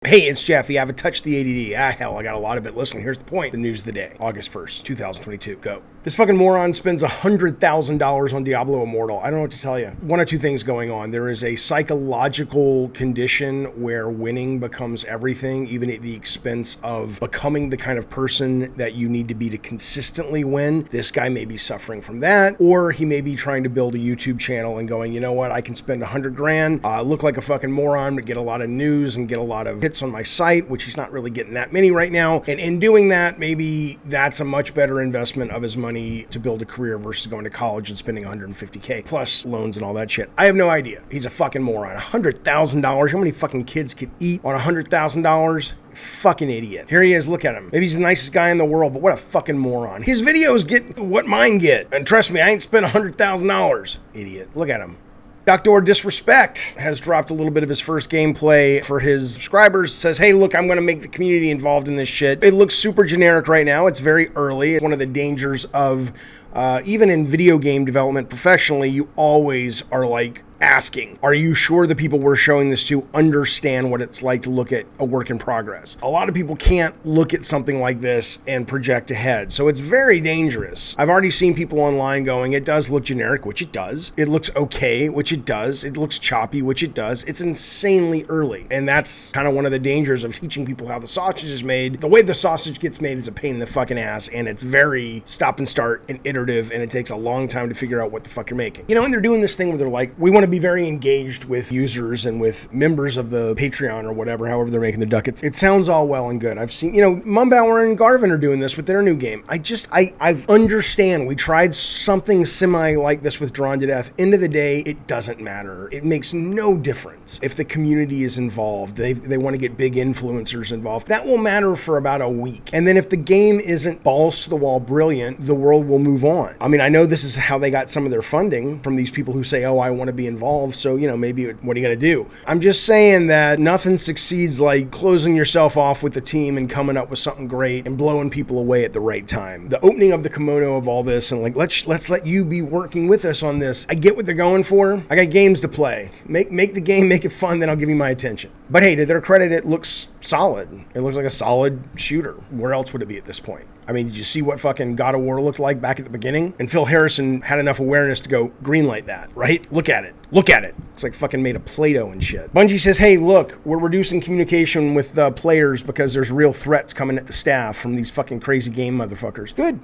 Hey, it's Jeff. I haven't touched the ADD. Hell, I got a lot of it. Listen, here's the point. The news of the day. August 1st, 2022. Go. This fucking moron spends $100,000 on Diablo Immortal. I don't know what to tell you. One of two things going on. There is a psychological condition where winning becomes everything, even at the expense of becoming the kind of person that you need to be to consistently win. This guy may be suffering from that, or he may be trying to build a YouTube channel and going, you know what, I can spend 100 grand, look like a fucking moron, but get a lot of news and get a lot of hits on my site, which he's not really getting that many right now. And in doing that, maybe that's a much better investment of his money to build a career versus going to college and spending 150K plus loans and all that shit. I have no idea. He's a fucking moron. $100,000. How many fucking kids could eat on $100,000? Fucking idiot. Here he is. Look at him. Maybe he's the nicest guy in the world, but what a fucking moron. His videos get what mine get. And trust me, I ain't spent $100,000. Idiot. Look at him. DrDisrespect has dropped a little bit of his first gameplay for his subscribers. Says, hey, look, I'm going to make the community involved in this shit. It looks super generic right now. It's very early. One of the dangers of even in video game development professionally, you always are like asking, are you sure the people we're showing this to understand what it's like to look at a work in progress? A lot of people can't look at something like this and project ahead. So it's very dangerous. I've already seen people online going, it does look generic, which it does. It looks okay, which it does. It looks choppy, which it does. It's insanely early. And that's kind of one of the dangers of teaching people how the sausage is made. The way the sausage gets made is a pain in the fucking ass, and it's very stop and start and iterative, and it takes a long time to figure out what the fuck you're making. You know, and they're doing this thing where they're like, we want to be very engaged with users and with members of the Patreon or whatever, however they're making the ducats. It sounds all well and good. I've seen, you know, Mumbauer and Garvin are doing this with their new game. I understand. We tried something semi like this with Drawn to Death. End of the day, it doesn't matter. It makes no difference if the community is involved. They want to get big influencers involved. That will matter for about a week. And then if the game isn't balls to the wall brilliant, the world will move on. I mean, I know this is how they got some of their funding from these people who say, oh, I want to be involved. So, you know, maybe what are you going to do? I'm just saying that nothing succeeds like closing yourself off with the team and coming up with something great and blowing people away at the right time. The opening of the kimono of all this and like, let's let you be working with us on this. I get what they're going for. I got games to play. Make the game, make it fun, then I'll give you my attention. But hey, to their credit, it looks solid. It looks like a solid shooter. Where else would it be at this point? I mean, did you see what fucking God of War looked like back at the beginning? And Phil Harrison had enough awareness to go greenlight that, right? Look at it. Look at it. It's like fucking made of Play-Doh and shit. Bungie says, hey, look, we're reducing communication with players because there's real threats coming at the staff from these fucking crazy game motherfuckers. Good.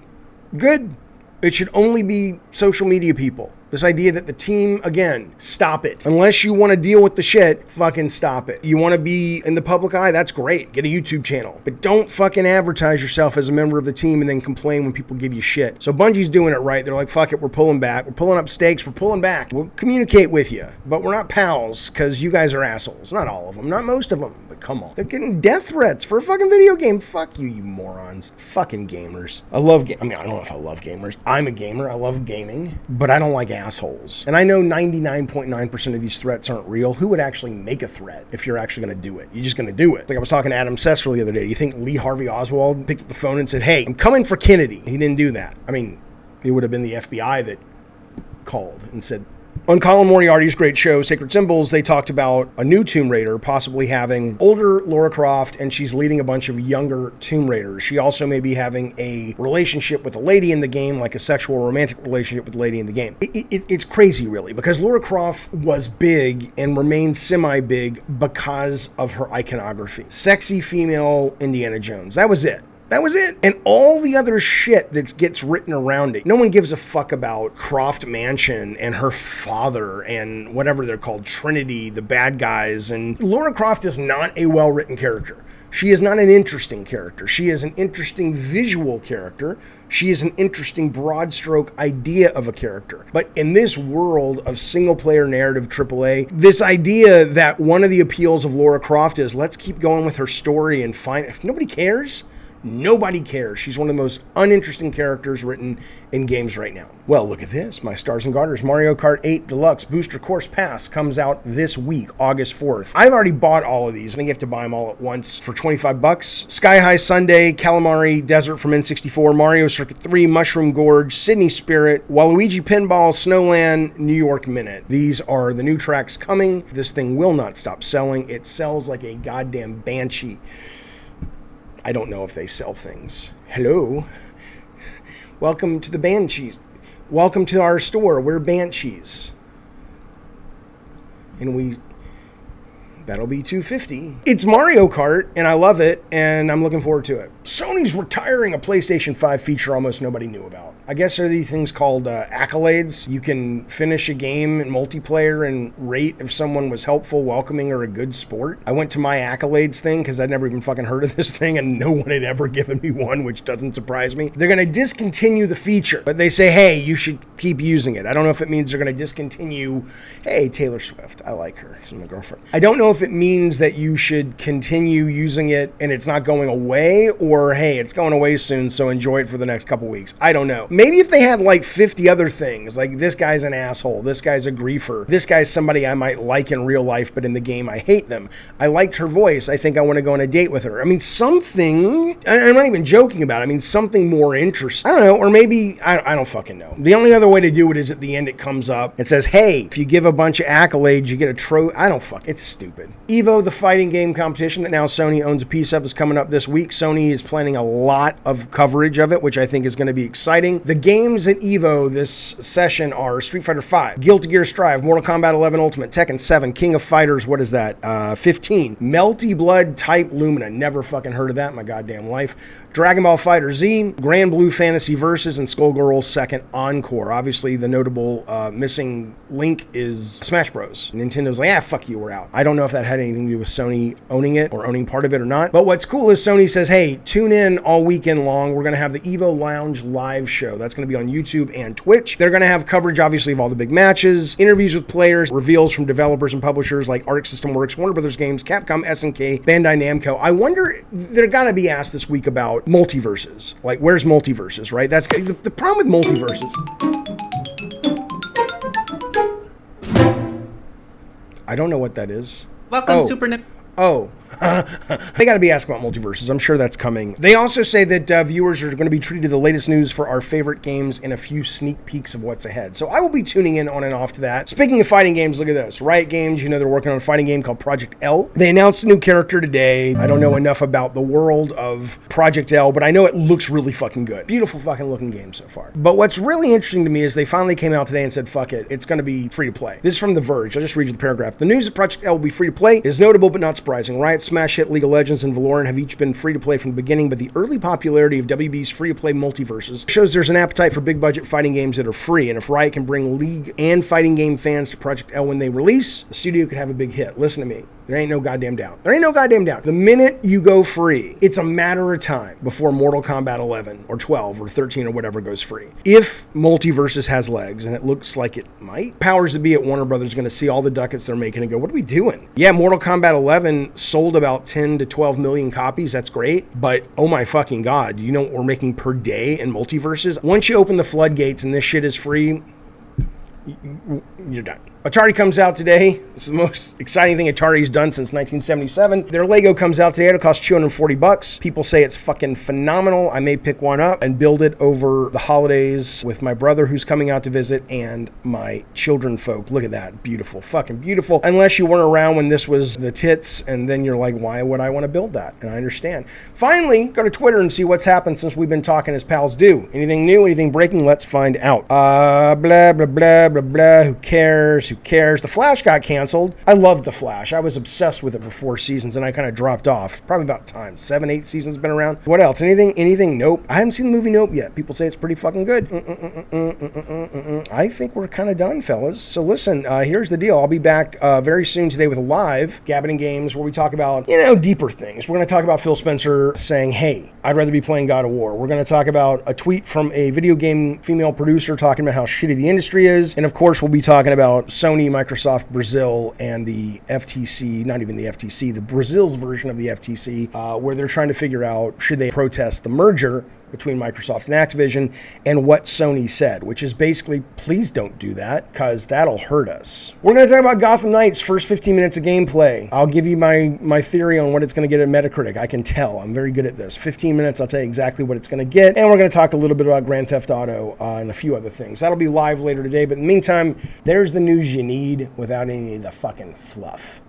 Good. It should only be social media people. This idea that the team, again, stop it. Unless you want to deal with the shit, fucking stop it. You want to be in the public eye? That's great. Get a YouTube channel. But don't fucking advertise yourself as a member of the team and then complain when people give you shit. So Bungie's doing it right. They're like, fuck it, we're pulling back. We're pulling up stakes. We're pulling back. We'll communicate with you. But we're not pals because you guys are assholes. Not all of them. Not most of them. But come on. They're getting death threats for a fucking video game. Fuck you, you morons. Fucking gamers. I don't know if I love gamers. I'm a gamer. I love gaming. But I don't like assholes. And I know 99.9% of these threats aren't real. Who would actually make a threat if you're actually going to do it? You're just going to do it. Like I was talking to Adam Sessler the other day. Do you think Lee Harvey Oswald picked up the phone and said, hey, I'm coming for Kennedy? He didn't do that. I mean, it would have been the FBI that called and said, on Colin Moriarty's great show, Sacred Symbols, they talked about a new Tomb Raider possibly having older Lara Croft, and she's leading a bunch of younger Tomb Raiders. She also may be having a relationship with a lady in the game, like a sexual romantic relationship with a lady in the game. It's crazy, really, because Lara Croft was big and remains semi-big because of her iconography. Sexy female Indiana Jones. That was it. That was it. And all the other shit that gets written around it. No one gives a fuck about Croft Mansion and her father and whatever they're called, Trinity, the bad guys. And Lara Croft is not a well-written character. She is not an interesting character. She is an interesting visual character. She is an interesting broad stroke idea of a character. But in this world of single-player narrative AAA, this idea that one of the appeals of Lara Croft is let's keep going with her story and find... Nobody cares. Nobody cares. She's one of the most uninteresting characters written in games right now. Well, look at this. My stars and garters. Mario Kart 8 Deluxe Booster Course Pass comes out this week, August 4th. I've already bought all of these. I think you have to buy them all at once for 25 bucks. Sky High Sunday, Calamari Desert from N64, Mario Circuit 3, Mushroom Gorge, Sydney Spirit, Waluigi Pinball, Snowland, New York Minute. These are the new tracks coming. This thing will not stop selling. It sells like a goddamn banshee. I don't know if they sell things. Hello. Welcome to the Banshees. Welcome to our store. We're Banshees. And that'll be $250. It's Mario Kart, and I love it, and I'm looking forward to it. Sony's retiring a PlayStation 5 feature almost nobody knew about. I guess there are these things called accolades. You can finish a game in multiplayer and rate if someone was helpful, welcoming, or a good sport. I went to my accolades thing because I'd never even fucking heard of this thing, and no one had ever given me one, which doesn't surprise me. They're going to discontinue the feature, but they say, hey, you should keep using it. I don't know if it means they're going to discontinue, hey, Taylor Swift, I like her, she's my girlfriend. I don't know if it means that you should continue using it and it's not going away, or hey, it's going away soon, so enjoy it for the next couple weeks. I don't know. Maybe if they had like 50 other things, like this guy's an asshole, this guy's a griefer, this guy's somebody I might like in real life, but in the game I hate them. I liked her voice. I think I want to go on a date with her. I mean, something, I'm not even joking about it. I mean, something more interesting. I don't know, or maybe, I don't fucking know. The only other way to do it is at the end it comes up, it says, hey, if you give a bunch of accolades, you get a trophy. It's stupid. EVO, the fighting game competition that now Sony owns a piece of, is coming up this week. Sony is planning a lot of coverage of it, which I think is going to be exciting. The games at EVO this session are Street Fighter V, Guilty Gear Strive, Mortal Kombat 11 Ultimate, Tekken 7, King of Fighters, what is that? 15. Melty Blood Type Lumina. Never fucking heard of that in my goddamn life. Dragon Ball Fighter Z, Grand Blue Fantasy Versus, and Skullgirls Second Encore. Obviously, the notable missing link is Smash Bros. Nintendo's like, fuck you, we're out. I don't know if that had anything to do with Sony owning it or owning part of it or not. But what's cool is Sony says, hey, tune in all weekend long. We're going to have the EVO Lounge live show. That's going to be on YouTube and Twitch. They're going to have coverage, obviously, of all the big matches, interviews with players, reveals from developers and publishers like Arc System Works, Warner Brothers Games, Capcom, SNK, Bandai Namco. I wonder, they're going to be asked this week about multiverses. Like, where's multiverses, right? That's the problem with multiverses. I don't know what that is. Welcome, Super Nip. Oh, they got to be asking about multiverses. I'm sure that's coming. They also say that viewers are going to be treated to the latest news for our favorite games and a few sneak peeks of what's ahead. So I will be tuning in on and off to that. Speaking of fighting games, look at this. Riot Games, you know they're working on a fighting game called Project L. They announced a new character today. I don't know enough about the world of Project L, but I know it looks really fucking good. Beautiful fucking looking game so far. But what's really interesting to me is they finally came out today and said, fuck it, it's going to be free to play. This is from The Verge. I'll just read you the paragraph. The news that Project L will be free to play is notable but not surprising. Riot smash hit League of Legends and Valorant have each been free to play from the beginning, but the early popularity of WB's free to play multiverses shows there's an appetite for big budget fighting games that are free, and if Riot can bring League and fighting game fans to Project L when they release, the studio could have a big hit. Listen to me. There ain't no goddamn doubt. There ain't no goddamn doubt. The minute you go free, it's a matter of time before Mortal Kombat 11 or 12 or 13 or whatever goes free. If Multiverses has legs, and it looks like it might, powers to be at Warner Brothers going to see all the ducats they're making and go, what are we doing? Yeah, Mortal Kombat 11 sold about 10 to 12 million copies. That's great. But oh my fucking God, you know what we're making per day in Multiverses? Once you open the floodgates and this shit is free, you're done. Atari comes out today. This is the most exciting thing Atari's done since 1977. Their Lego comes out today. It'll cost $240. People say it's fucking phenomenal. I may pick one up and build it over the holidays with my brother who's coming out to visit and my children folk. Look at that. Beautiful. Fucking beautiful. Unless you weren't around when this was the tits, and then you're like, why would I want to build that? And I understand. Finally, go to Twitter and see what's happened since we've been talking as pals do. Anything new? Anything breaking? Let's find out. Blah, blah, blah, blah, blah. Who cares? Who cares? The Flash got canceled. I loved The Flash. I was obsessed with it for 4 seasons, and I kind of dropped off. Probably about time. 7, 8 seasons been around. What else? Anything? Nope. I haven't seen the movie Nope yet. People say it's pretty fucking good. I think we're kind of done, fellas. So listen, here's the deal. I'll be back very soon today with a live Gabbing and Games where we talk about, deeper things. We're going to talk about Phil Spencer saying, hey, I'd rather be playing God of War. We're going to talk about a tweet from a video game female producer talking about how shitty the industry is. And of course, we'll be talking about Sony, Microsoft, Brazil, and the FTC, not even the FTC, the Brazil's version of the FTC, where they're trying to figure out, should they protest the merger between Microsoft and Activision, and what Sony said, which is basically, please don't do that, because that'll hurt us. We're going to talk about Gotham Knights' first 15 minutes of gameplay. I'll give you my theory on what it's going to get at Metacritic. I can tell. I'm very good at this. 15 minutes, I'll tell you exactly what it's going to get, and we're going to talk a little bit about Grand Theft Auto and a few other things. That'll be live later today, but in the meantime, there's the news you need without any of the fucking fluff.